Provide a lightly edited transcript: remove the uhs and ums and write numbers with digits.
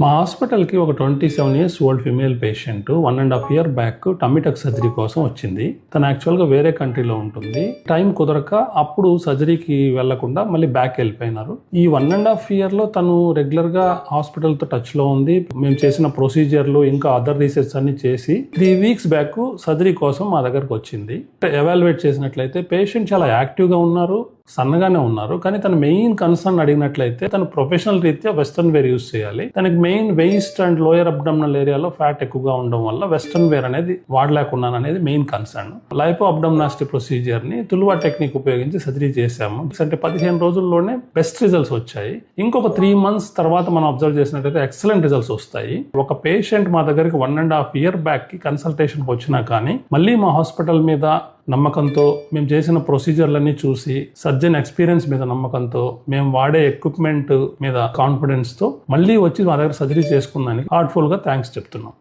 మా హాస్పిటల్కి ఒక 27 years old female patient 1.5 year back tummy tuck surgery కోసం వచ్చింది. తను యాక్చువల్గా వేరే కంట్రీలో ఉంటుంది. టైం కుదరక అప్పుడు సర్జరీకి వెళ్లకుండా మళ్ళీ బ్యాక్ వెళ్ళిపోయినారు. ఈ 1.5 year లో తను రెగ్యులర్ గా హాస్పిటల్ తో టచ్ లో ఉంది. మేము చేసిన ప్రొసీజర్లు ఇంకా అదర్ రీసెర్చ్ అన్ని చేసి 3 weeks బ్యాక్ సర్జరీ కోసం మా దగ్గరకు వచ్చింది. ఎవాల్యుయేట్ చేసినట్లయితే పేషెంట్ చాలా యాక్టివ్ గా ఉన్నారు, సన్నగానే ఉన్నారు. కానీ తన మెయిన్ కన్సర్న్ అడిగినట్లయితే తను ప్రొఫెషనల్ రీత్యా వెస్టర్న్ వేర్ యూజ్ చేయాలి. తనకి main waist and lower abdominal ఏరియాలో ఫ్యాట్ ఎక్కువగా ఉండడం వల్ల వెస్టర్న్ వేర్ అనేది వాడలేకున్నాను అనేది మెయిన్ కన్సర్న్. లైపో అబ్డామినాస్టీ ప్రొసీజర్ ని తులువా టెక్నిక్ ఉపయోగించి సర్జరీ చేశాము. అంటే 15 రోజుల్లోనే బెస్ట్ రిజల్ట్స్ వచ్చాయి. ఇంకొక 3 months తర్వాత మనం అబ్జర్వ్ చేసినట్లయితే ఎక్సలెంట్ రిజల్ట్స్ వస్తాయి. ఒక పేషెంట్ మా దగ్గరికి 1.5 year బ్యాక్ కి కన్సల్టేషన్ వచ్చినా కానీ మళ్ళీ మా హాస్పిటల్ మీద నమ్మకంతో, మేము చేసిన ప్రొసీజర్లన్నీ చూసి, సర్జన్ ఎక్స్పీరియన్స్ మీద నమ్మకంతో, మేము వాడే ఎక్విప్మెంట్ మీద కాన్ఫిడెన్స్ తో మళ్ళీ వచ్చి మా దగ్గర సర్జరీ చేసుకున్నానికి హార్ట్ఫుల్ గా థ్యాంక్స్ చెప్తున్నాం.